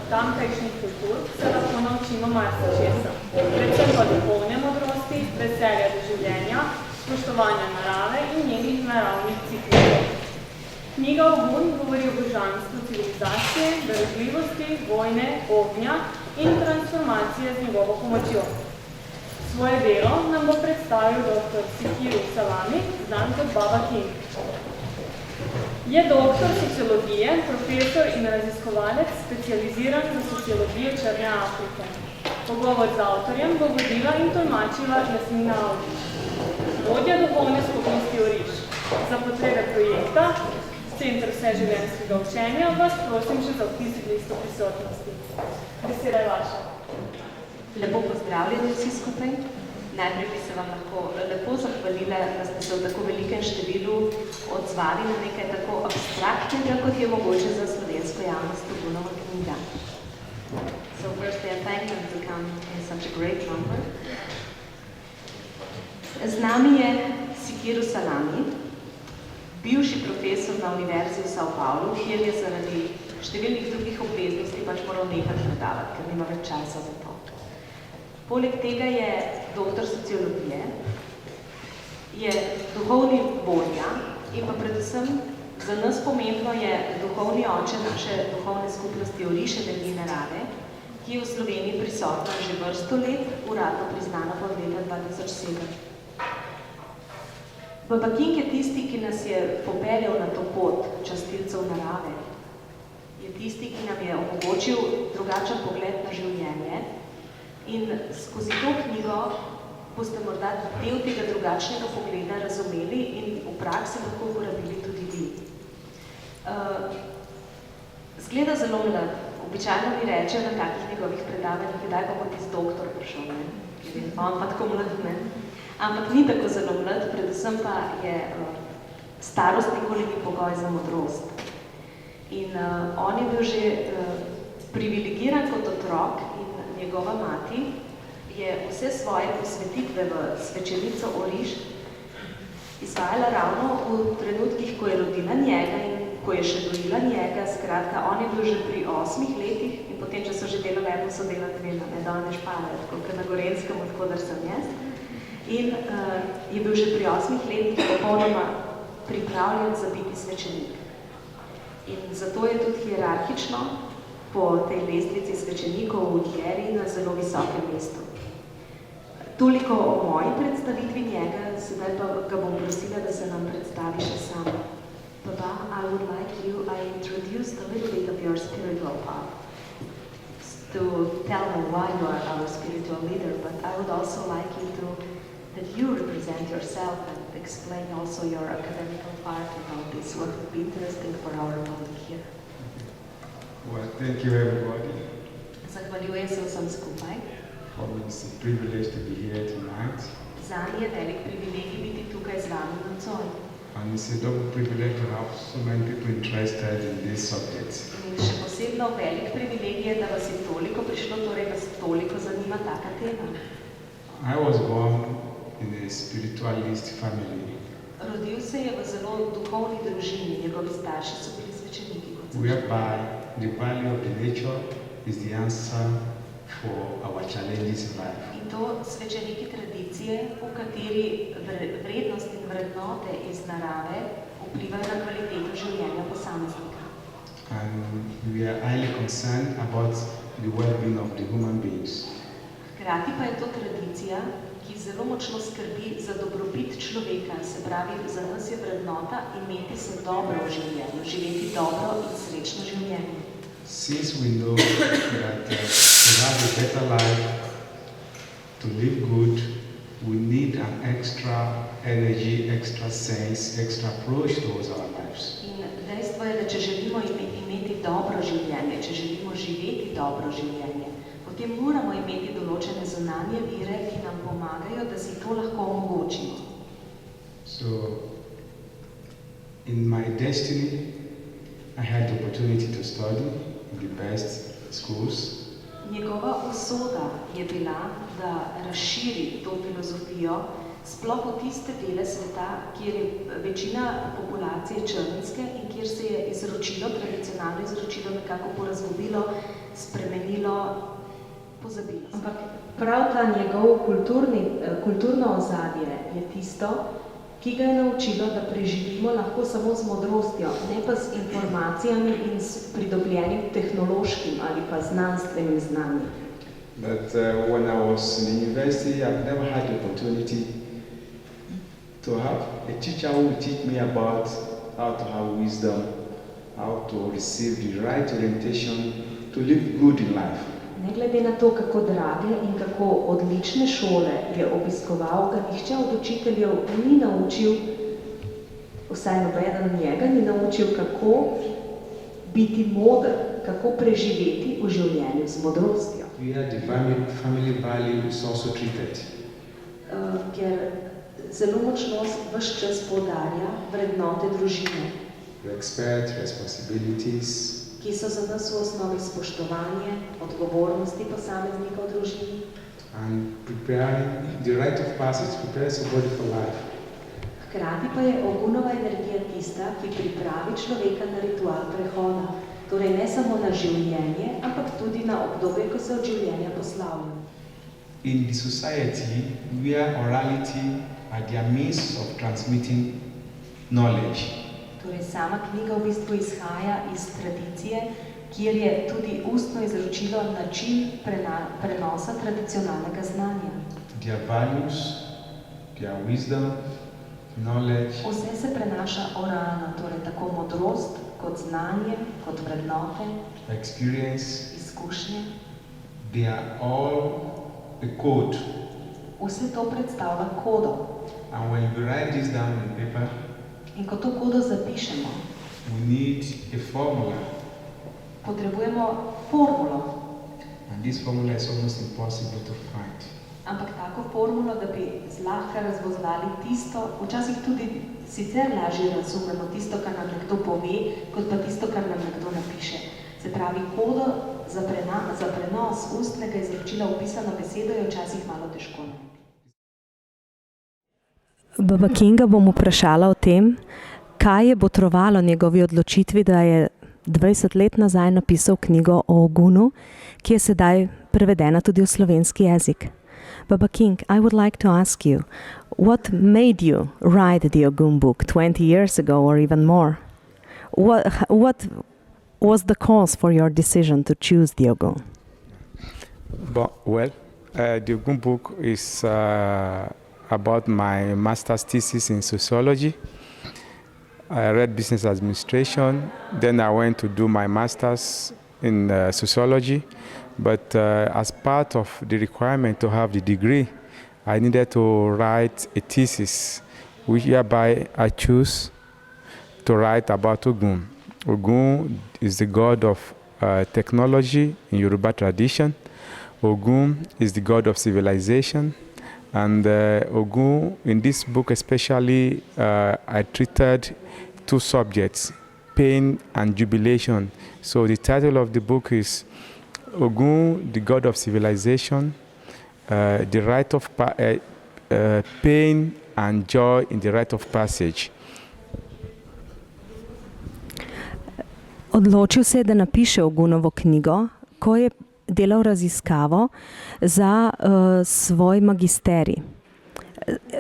tamkajšnjih kultur se lahko naučimo marsičesa, predvsem pa duhovne modrosti, veselja do življenja, spoštovanja narave in njenih naravnih ciklov. Knjiga Ogun govori o božanstvu civilizacije, darožljivosti, vojne, ognja in transformacije z njegovo pomočjo. Svoje delo nam bo predstavil dr. Sikiru Salami, znan kot Baba King. Je doktor sociologije, profesor in raziskovalec, specializiran za sociologijo Črne Afrike. Pogovor z avtorjem bo vodila in tolmačila Jasmina Avdić, vodja duhovne skupnosti Oriš. Za potrebe projekta Center vseživljenjskega učenja vas prosim še za vpis v listo prisotnosti. Beseda je vaša. Lepo pozdravljeni vsi skupaj. Najprej bi se vam lahko lepo zahvalila, da ste se v tako velikem številu odzvali na nekaj tako abstraktnega, kot je mogoče za slovensko javnost Ogunova knjiga. So firstly, I thank them to come in such a great number. Z nami je Sikiru Salami, bivši profesor na Univerzi v São Paulo, kjer je zaradi številnih drugih obveznosti pač moral nekaj predavati, ker nima več časa za to. Poleg tega je doktor sociologije, je duhovni vodja in pa predvsem za nas pomembno je duhovni oče naše duhovne skupnosti Oriš energije narave, ki je v Sloveniji prisotna že vrsto let, uradno priznana pa od leta 2007. Baba King je tisti, ki nas je popeljal na to pot častilcev narave. Je tisti, ki nam je omogočil drugačen pogled na življenje in skozi to knjigo boste morda del tega drugačnega pogleda razumeli in v praksi lahko uporabili tudi vi. Zgleda zelo mlad. Običajno mi reče na takih njegovih predavanjih, kdaj pa bo tisti doktor prišel, ne? On pa tako mlad, ne? Ampak ni tako zelo mlad, predvsem pa je starost nikoli ni pogoj za modrost. In on je bil že privilegiran kot otrok in njegova mati je vse svoje posvetitve v svečenico Oriš izvajala ravno v trenutkih, ko je rodila njega in ko je še dojila njega. Skratka, on je bil že pri 8 letih in potem, če so že delali eno, so delali dve, da on ne špalajo, tako kot na Gorenskem, odkodar sem jaz. In je bil že pri 8 letih popolnoma pripravljen za biti svečenik. In zato je tudi hierarhično po tej lestvici svečenikov v Djeri na zelo visokem mestu. Toliko o moji predstavitvi njega, sedaj pa ga bom prosila, da se nam predstavi še sam. Baba, I would like you, I introduced a little bit of your spiritual path to tell me why you are our spiritual leader, but I would also like you to, that you represent yourself and explain also your academical part about this, what would be interesting for our public here. Well, thank you everybody. Zahvaljujem se vsem skupaj. For me it's a privilege to be here tonight. Zame je velik privilegij biti tukaj z vami nocoj. And it's a double privilege to have so many people interested in these subjects. In še posebno velik privilegij je, da vas je toliko prišlo, torej vas toliko zanima taka tema. I was born in a spiritualist family. Rodil se je v zelo duhovni družini, njegovi starši so bili svečeniki. Whereby the value of the nature is the answer for our challenges in life. In to svečeniki tradicije, v kateri vrednost in vrednote iz narave vplivajo na kvaliteto življenja posameznika. And we are highly concerned about the well-being of the human beings. Hkrati pa je to tradicija, ki zelo močno skrbi za dobrobit človeka, se pravi, za nas je vrednota imeti se dobro v življenju, živeti dobro in srečno življenje. Since we know that to have a better life, to live good, we need an extra energy, extra sense, extra approach towards our lives. In dejstvo je, da če želimo imeti dobro življenje, če želimo živeti dobro življenje, potem moramo imeti določene zunanje vire, ki nam pomagajo, da si to lahko omogočimo. So, in my destiny, I had the opportunity to study in the best schools. Njegova usoda je bila, da razširi to filozofijo sploh v tiste dele sveta, kjer je večina populacije črnske in kjer se je izročilo, tradicionalno izročilo nekako porazgubilo spremenilo, pozabili. Ampak prav ta njegov kulturno ozadje je tisto, ki ga je naučilo, da preživimo lahko samo z modrostjo, ne pa z informacijami in s pridobljenim tehnološkim ali pa znanstvenim znanjem. But when I was in university, I've never had the opportunity to have a teacher who would teach me about how to have wisdom, how to receive the right orientation, to live good in life. Ne glede na to, kako drage in kako odlične šole je obiskoval, ga nihče od učiteljev ni naučil, vsaj nobeden njega ni naučil, kako biti moder, kako preživeti v življenju z modrostjo. Where the family value is also treated. Ker zelo močno ves čas poudarja vrednote družine, Respect, responsibilities, ki so za nas v osnovi spoštovanje, odgovornosti posameznika v družini and preparing the rite of passage prepares somebody for life. Hkrati pa je Ogunova energija tista, ki pripravi človeka na ritual prehoda, torej ne samo na življenje, ampak tudi na obdobje, ko se od življenja poslavlja. In the society where orality are their means of transmitting knowledge. Torej sama knjiga v bistvu izhaja iz tradicije, kjer je tudi ustno izročilo način prenosa tradicionalnega znanja. Their values, their wisdom, knowledge, Vse se prenaša oralno, torej tako modrost, kot znanje, kot vrednote, experience, izkušnje. they are all a code. Vse to predstavlja kodo. And when you write this down on paper, In ko to kodo zapišemo, we need a formula. potrebujemo formulo. And this formula is almost impossible to find. Ampak tako formulo, da bi zlahka razvozlali tisto, včasih tudi sicer lažje razumemo tisto, kar nam nekdo pove, kot pa tisto, kar nam nekdo napiše. Se pravi, kodo za prenos ustnega izročila v pisano besedo je včasih malo težko najti. Baba Kinga bom vprašala o tem, kaj je botrovalo njegovi odločitvi, da je 20 let nazaj napisal knjigo o Ogunu, ki je sedaj prevedena tudi v slovenski jezik. Baba King, I would like to ask you, what made you write the Ogun book 20 years ago or even more? What was the cause for your decision to choose the Ogun? The Ogun book is about my master's thesis in sociology. I read business administration, then I went to do my master's in sociology, but as part of the requirement to have the degree, I needed to write a thesis, whereby I choose to write about Ogun. Ogun is the god of technology in Yoruba tradition. Ogun is the god of civilization. And Ogun, in this book especially, I treated two subjects, pain and jubilation. So the title of the book is Ogun, the god of civilization, the rite of pain and joy in the rite of passage. Odločil se je, da napiše Ogunovo knjigo, ko je delal raziskavo za svoj magisterij,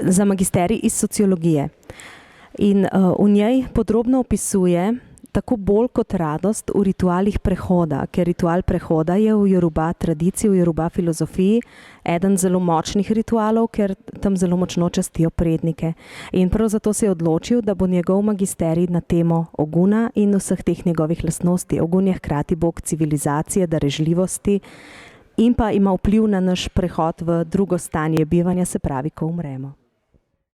za magisterij iz sociologije. In v njej podrobno opisuje tako bolj kot radost v ritualih prehoda, ker ritual prehoda je v Yoruba tradiciji, v Yoruba filozofiji eden zelo močnih ritualov, ker tam zelo močno častijo prednike. In prav zato se je odločil, da bo njegov magisterij na temo Oguna in vseh teh njegovih lastnosti. Ogun je hkrati bog civilizacije, darežljivosti in pa ima vpliv na naš prehod v drugo stanje bivanja, se pravi, ko umremo.